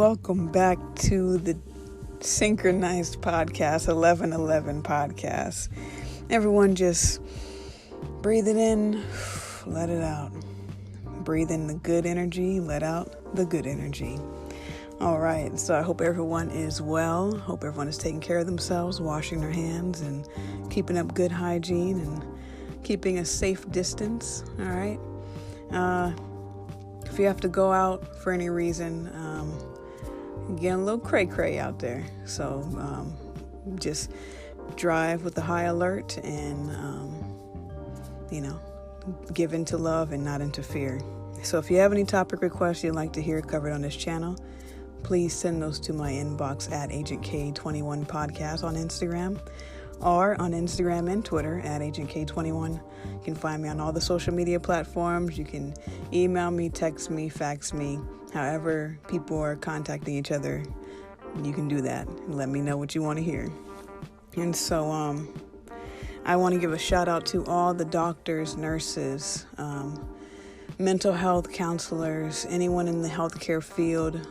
welcome back to the synchronized podcast, 1111 podcast. Everyone just breathe it in, let it out. Breathe in the good energy, let out the good energy. All right, so I hope everyone is well. Hope everyone is taking care of themselves, washing their hands and keeping up good hygiene and keeping a safe distance. All right. If you have to go out for any reason, getting a little cray-cray out there. So just drive with a high alert and, give into love and not into fear. So if you have any topic requests you'd like to hear covered on this channel, please send those to my inbox at Agent K21 Podcast on Instagram or on Instagram and Twitter at Agent K21. You can find me on all the social media platforms. You can email me, text me, fax me. However people are contacting each other, you can do that and let me know what you want to hear. And so I want to give a shout out to all the doctors, nurses, mental health counselors, anyone in the healthcare field.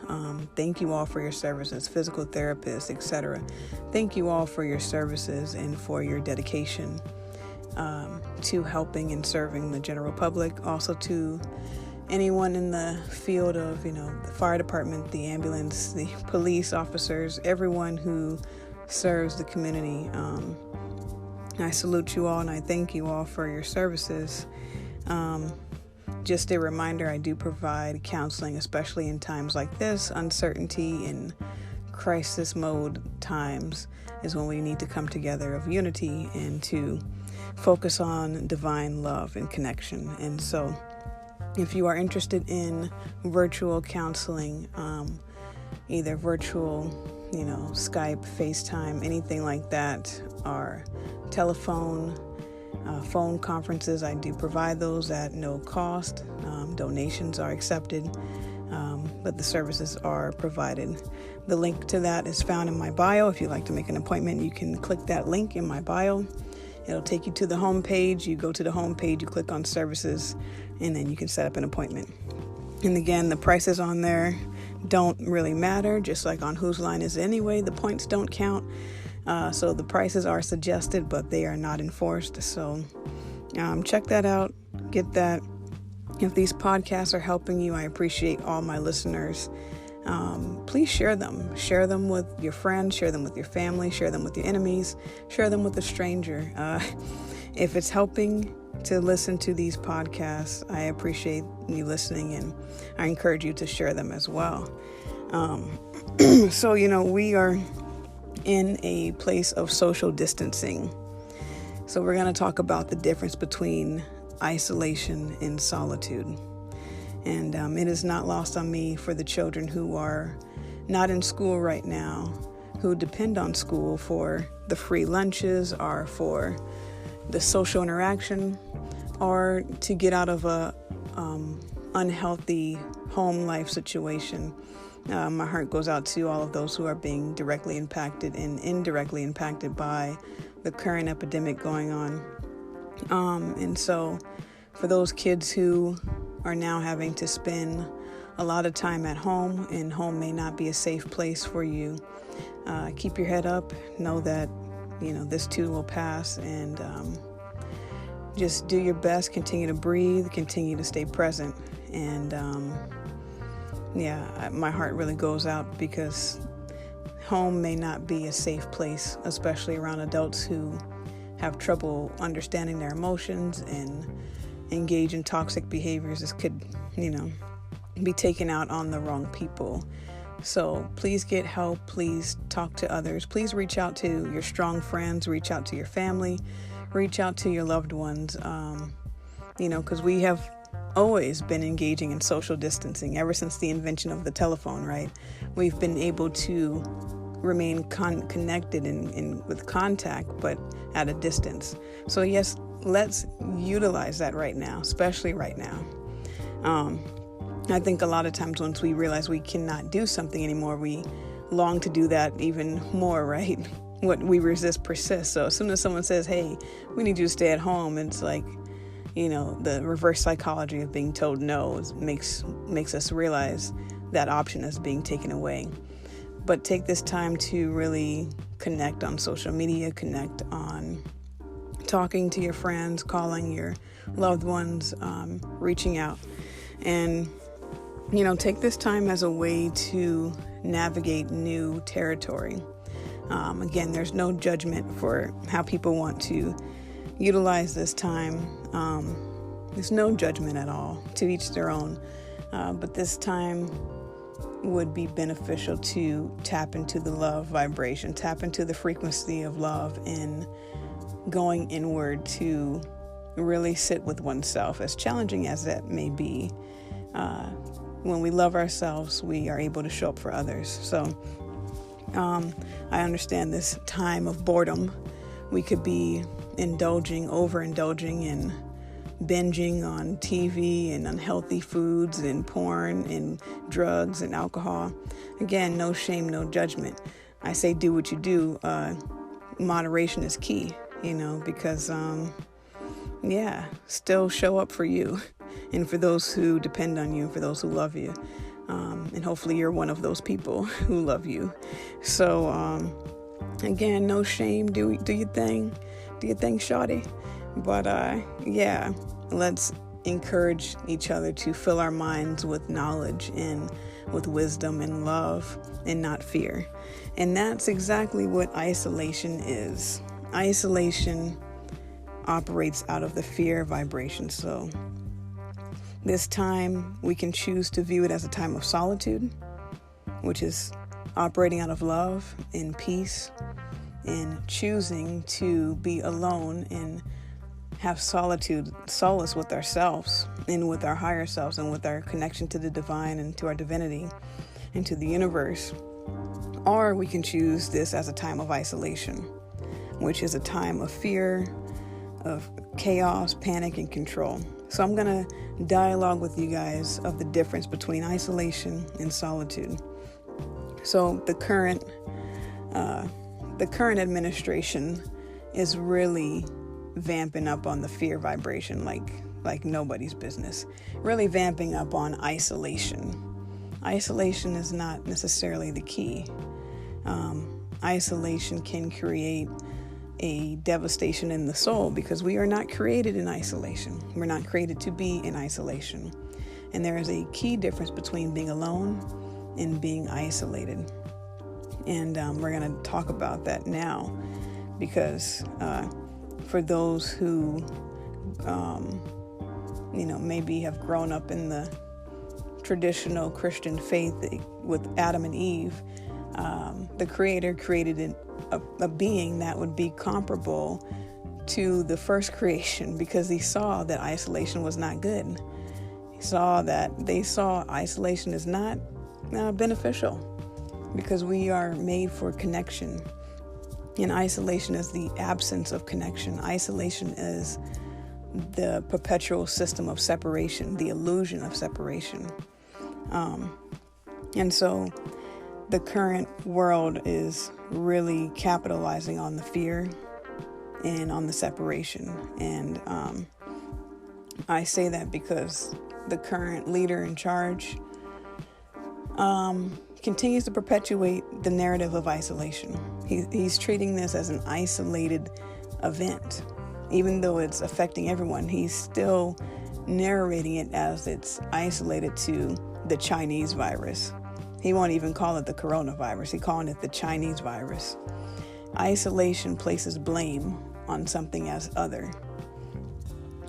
Thank you all for your services, physical therapists, etc. Thank you all for your services and for your dedication to helping and serving the general public. Also to anyone in the field of, the fire department, the ambulance, the police officers, everyone who serves the community. I salute you all and I thank you all for your services. Just a reminder, I do provide counseling, especially in times like this. Uncertainty and crisis mode times is when we need to come together of unity and to focus on divine love and connection. And so if you are interested in virtual counseling, either virtual, Skype, FaceTime, anything like that, or telephone, phone conferences, I do provide those at no cost. Donations are accepted, but the services are provided. The link to that is found in my bio. If you'd like to make an appointment, you can click that link in my bio. It'll take you to the home page. You go to the home page, you click on services, and then you can set up an appointment. And again, the prices on there don't really matter, just like on Whose Line Is It Anyway, the points don't count. So the prices are suggested, but they are not enforced. So check that out. Get that. If these podcasts are helping you, I appreciate all my listeners. Please share them. Share them with your friends. Share them with your family. Share them with your enemies. Share them with a stranger. If it's helping to listen to these podcasts, I appreciate you listening, and I encourage you to share them as well. So, we are in a place of social distancing. So we're going to talk about the difference between isolation and solitude. And it is not lost on me for the children who are not in school right now, who depend on school for the free lunches or for the social interaction or to get out of a unhealthy home life situation. My heart goes out to all of those who are being directly impacted and indirectly impacted by the current epidemic going on. And so for those kids who are now having to spend a lot of time at home, and home may not be a safe place for you, keep your head up. Know that, this too will pass, and just do your best. Continue to breathe. Continue to stay present. And my heart really goes out because home may not be a safe place, especially around adults who have trouble understanding their emotions and engage in toxic behaviors. This could, be taken out on the wrong people. So please get help. Please talk to others. Please reach out to your strong friends. Reach out to your family. Reach out to your loved ones. Because we have always been engaging in social distancing ever since the invention of the telephone, right? We've been able to remain connected and with contact, but at a distance. So yes, let's utilize that right now, especially right now. I think a lot of times once we realize we cannot do something anymore, we long to do that even more, right? What we resist persists. So as soon as someone says, hey, we need you to stay at home, it's like, the reverse psychology of being told no makes us realize that option is being taken away. But take this time to really connect on social media, connect on talking to your friends, calling your loved ones, reaching out. And, take this time as a way to navigate new territory. Again, there's no judgment for how people want to utilize this time. There's no judgment at all, to each their own. But this time would be beneficial to tap into the love vibration, tap into the frequency of love, and going inward to really sit with oneself, as challenging as that may be. When we love ourselves, we are able to show up for others. So I understand this time of boredom. We could be overindulging in binging on TV and unhealthy foods and porn and drugs and alcohol. Again, no shame, no judgment. I say do what you do. Moderation is key, because, still show up for you and for those who depend on you, for those who love you. And hopefully you're one of those people who love you. So, again, no shame. Do your thing. Do your thing, shawty. But, let's encourage each other to fill our minds with knowledge and with wisdom and love and not fear. And that's exactly what isolation is. Isolation operates out of the fear vibration. So this time we can choose to view it as a time of solitude, which is operating out of love and peace, and choosing to be alone and have solace with ourselves and with our higher selves and with our connection to the divine and to our divinity and to the universe. Or we can choose this as a time of isolation, which is a time of fear, of chaos, panic, and control. So I'm going to dialogue with you guys of the difference between isolation and solitude. So the current administration is really vamping up on the fear vibration like nobody's business. Really vamping up on isolation. Isolation is not necessarily the key. Isolation can create a devastation in the soul because we are not created in isolation. We're not created to be in isolation. And there is a key difference between being alone and being isolated. And we're going to talk about that now because for those who, maybe have grown up in the traditional Christian faith with Adam and Eve, the Creator created a being that would be comparable to the first creation because he saw that isolation was not good. They saw isolation is not beneficial because we are made for connection. And isolation is the absence of connection. Isolation is the perpetual system of separation, the illusion of separation. And so the current world is really capitalizing on the fear and on the separation. And I say that because the current leader in charge continues to perpetuate the narrative of isolation. He's treating this as an isolated event. Even though it's affecting everyone, he's still narrating it as it's isolated to the Chinese virus. He won't even call it the coronavirus. He's calling it the Chinese virus. Isolation places blame on something as other.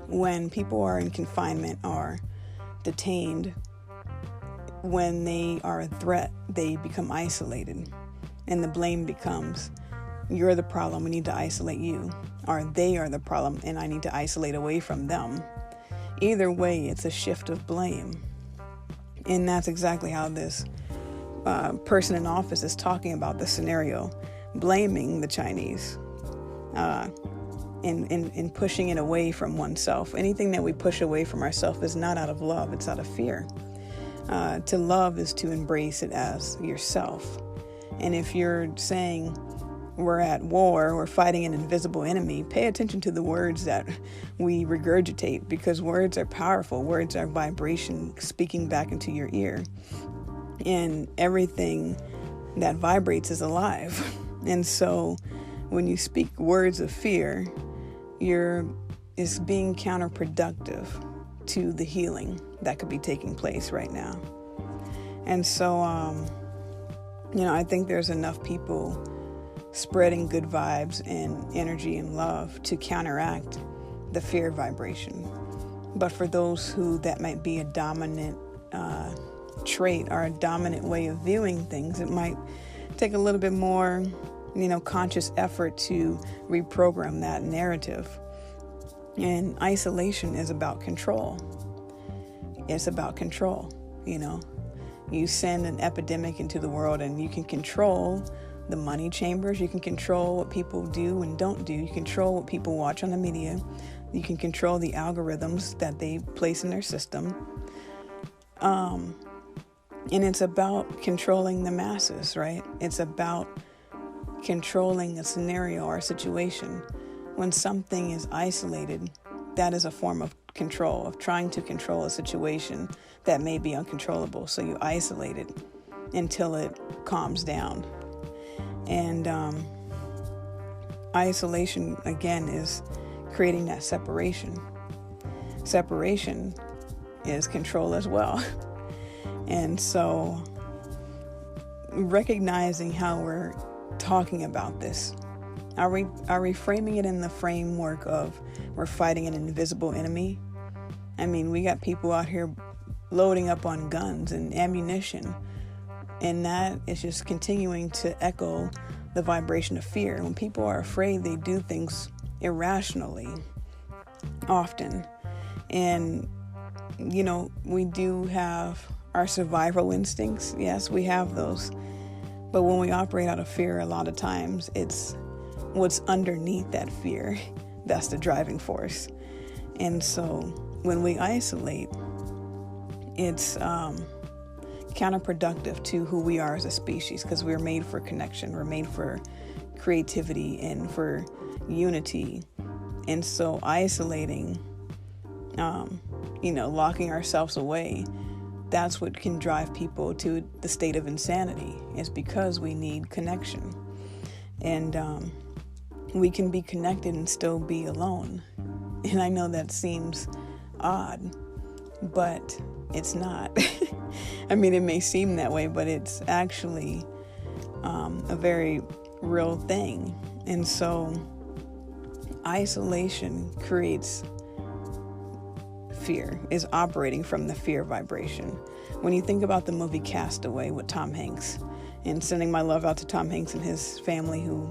When people are in confinement or detained, when they are a threat, they become isolated. And the blame becomes, you're the problem, we need to isolate you. Or they are the problem and I need to isolate away from them. Either way, it's a shift of blame. And that's exactly how this person in office is talking about the scenario, blaming the Chinese and pushing it away from oneself. Anything that we push away from ourselves is not out of love, it's out of fear. To love is to embrace it as yourself. And if you're saying we're at war, we're fighting an invisible enemy, pay attention to the words that we regurgitate because words are powerful. Words are vibration speaking back into your ear. and everything that vibrates is alive. And so when you speak words of fear, it's being counterproductive to the healing that could be taking place right now. And so, I think there's enough people spreading good vibes and energy and love to counteract the fear vibration. But for those who that might be a dominant trait or a dominant way of viewing things, it might take a little bit more, conscious effort to reprogram that narrative. And isolation is about control. It's about control, You send an epidemic into the world and you can control the money chambers. You can control what people do and don't do. You control what people watch on the media. You can control the algorithms that they place in their system. And it's about controlling the masses, right? It's about controlling a scenario or a situation. When something is isolated, that is a form of control, of trying to control a situation that may be uncontrollable. So you isolate it until it calms down. And isolation, again, is creating that separation. Separation is control as well. And so recognizing how we're talking about this, are we framing it in the framework of we're fighting an invisible enemy? I mean, we got people out here loading up on guns and ammunition, and that is just continuing to echo the vibration of fear. When people are afraid, they do things irrationally often. And, we do have our survival instincts. Yes, we have those. But when we operate out of fear, a lot of times it's what's underneath that fear that's the driving force. And so when we isolate, it's counterproductive to who we are as a species, because we're made for connection. We're made for creativity and for unity. And so isolating, locking ourselves away, that's what can drive people to the state of insanity. It's because we need connection. And we can be connected and still be alone. And I know that seems odd, but it's not. I mean, it may seem that way, but it's actually a very real thing. And so isolation creates fear, is operating from the fear vibration. When you think about the movie Castaway with Tom Hanks, and sending my love out to Tom Hanks and his family who,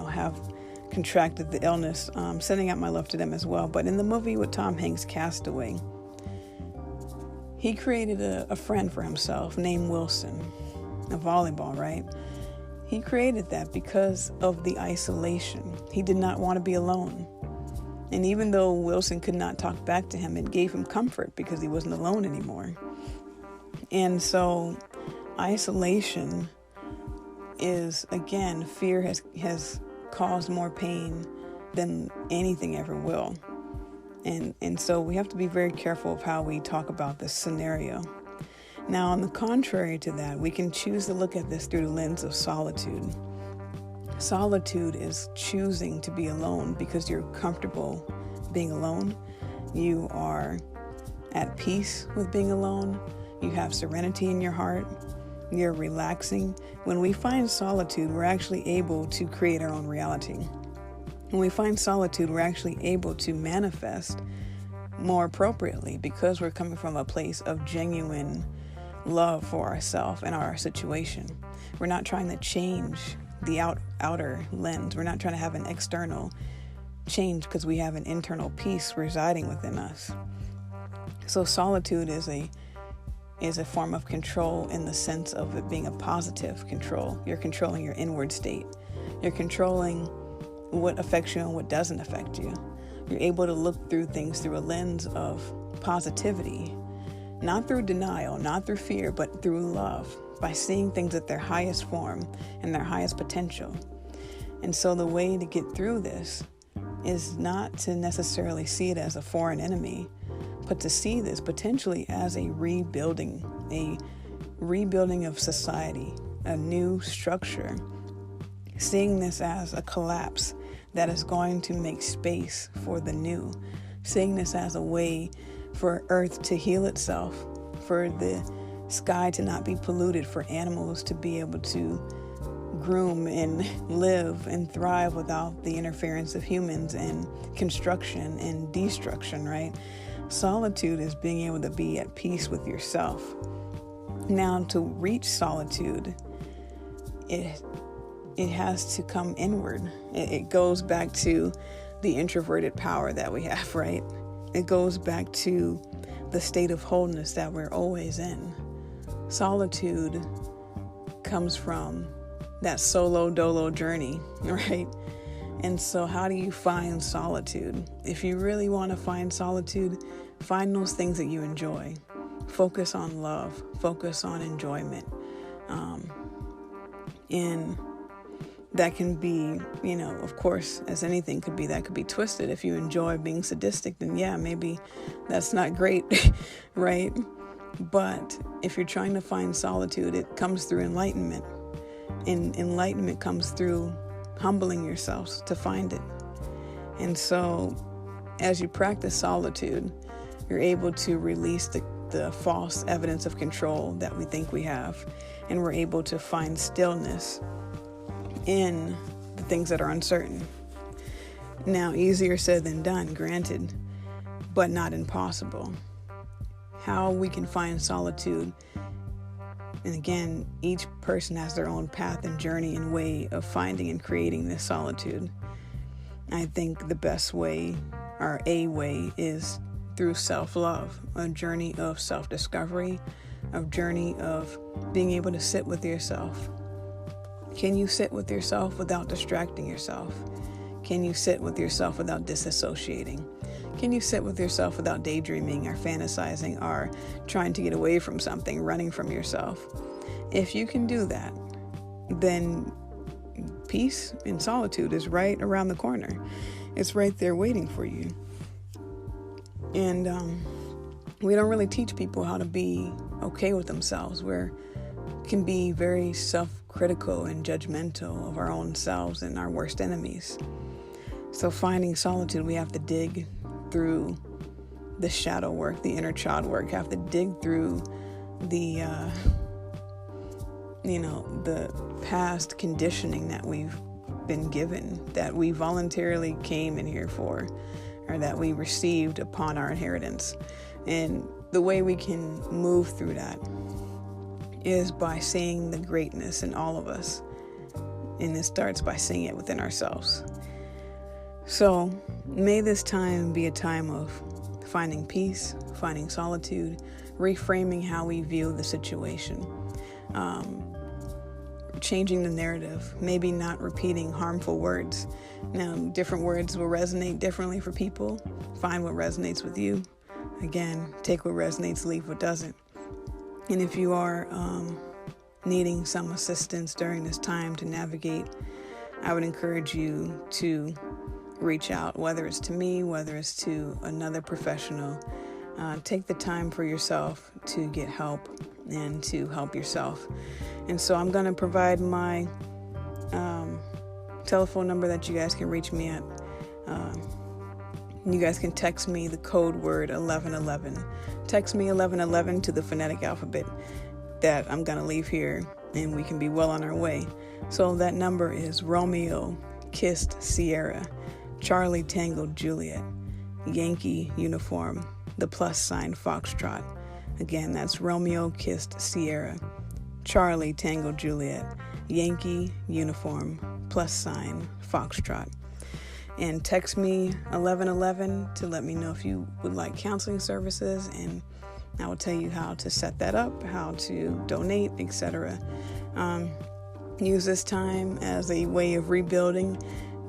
have contracted the illness, sending out my love to them as well. But in the movie with Tom Hanks, Castaway, he created a friend for himself named Wilson, a volleyball, right? He created that because of the isolation. He did not want to be alone. And even though Wilson could not talk back to him, it gave him comfort because he wasn't alone anymore. And so isolation is, again, fear has caused more pain than anything ever will. And so we have to be very careful of how we talk about this scenario. Now, on the contrary to that, we can choose to look at this through the lens of solitude. Solitude is choosing to be alone because you're comfortable being alone. You are at peace with being alone. You have serenity in your heart. You're relaxing. When we find solitude, we're actually able to create our own reality. When we find solitude, we're actually able to manifest more appropriately because we're coming from a place of genuine love for ourselves and our situation. We're not trying to change the outer lens. We're not trying to have an external change because we have an internal peace residing within us. So solitude is a form of control in the sense of it being a positive control. You're controlling your inward state. You're controlling what affects you and what doesn't affect you. You're able to look through things through a lens of positivity, not through denial, not through fear, but through love, by seeing things at their highest form and their highest potential. And so the way to get through this is not to necessarily see it as a foreign enemy, but to see this potentially as a rebuilding, a rebuilding of society, a new structure, seeing this as a collapse that is going to make space for the new, seeing this as a way for Earth to heal itself, for the sky to not be polluted, for animals to be able to groom and live and thrive without the interference of humans and construction and destruction, right? Solitude is being able to be at peace with yourself. Now, to reach solitude, it has to come inward. It goes back to the introverted power that we have, right? It goes back to the state of wholeness that we're always in. Solitude comes from that solo dolo journey, right? And so how do you find solitude? If you really want to find solitude, find those things that you enjoy. Focus on love. Focus on enjoyment. And that can be, of course, as anything could be, that could be twisted. If you enjoy being sadistic, then yeah, maybe that's not great, right? But if you're trying to find solitude, it comes through enlightenment. And enlightenment comes through humbling yourselves to find it. And so as you practice solitude, you're able to release the false evidence of control that we think we have. And we're able to find stillness in the things that are uncertain. Now, easier said than done, granted, but not impossible. How we can find solitude, and again, each person has their own path and journey and way of finding and creating this solitude. I think the best way, or a way, is through self-love, a journey of self-discovery, a journey of being able to sit with yourself. Can you sit with yourself without distracting yourself? Can you sit with yourself without disassociating? Can you sit with yourself without daydreaming or fantasizing or trying to get away from something, running from yourself? If you can do that, then peace and solitude is right around the corner. It's right there waiting for you. And we don't really teach people how to be okay with themselves. We can be very self-critical and judgmental of our own selves and our worst enemies. So finding solitude, we have to dig through the shadow work, the inner child work, have to dig through the past conditioning that we've been given, that we voluntarily came in here for, or that we received upon our inheritance. And the way we can move through that is by seeing the greatness in all of us. And it starts by seeing it within ourselves. So may this time be a time of finding peace, finding solitude, reframing how we view the situation, changing the narrative, maybe not repeating harmful words. Now, different words will resonate differently for people. Find what resonates with you. Again, take what resonates, leave what doesn't. And if you are needing some assistance during this time to navigate, I would encourage you to reach out, whether it's to me, whether it's to another professional. Take the time for yourself to get help and to help yourself. And so I'm going to provide my telephone number that you guys can reach me at. You guys can text me the code word 1111. Text me 1111 to the phonetic alphabet that I'm going to leave here, and we can be well on our way. So that number is Romeo kissed Sierra, Charlie tangled Juliet, Yankee uniform, the +sign Foxtrot. Again, that's Romeo kissed Sierra, Charlie tangled Juliet, Yankee uniform, +sign Foxtrot. And text me 1111 to let me know if you would like counseling services, and I will tell you how to set that up, how to donate, etc. Use this time as a way of rebuilding,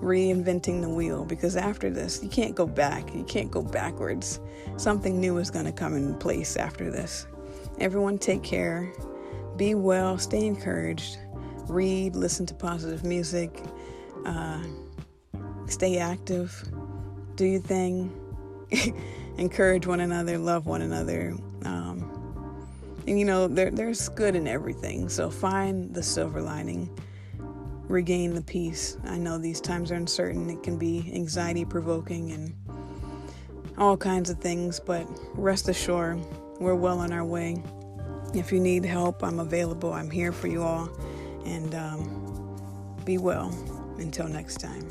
reinventing the wheel, because after this, you can't go back. You can't go backwards. Something new is going to come in place after this. Everyone take care. Be well. Stay encouraged. Read. Listen to positive music. Stay active. Do your thing. Encourage one another. Love one another. And there's good in everything. So find the silver lining, regain the peace. I know these times are uncertain. It can be anxiety provoking and all kinds of things, but rest assured, we're well on our way. If you need help, I'm available. I'm here for you all. And be well. Until next time.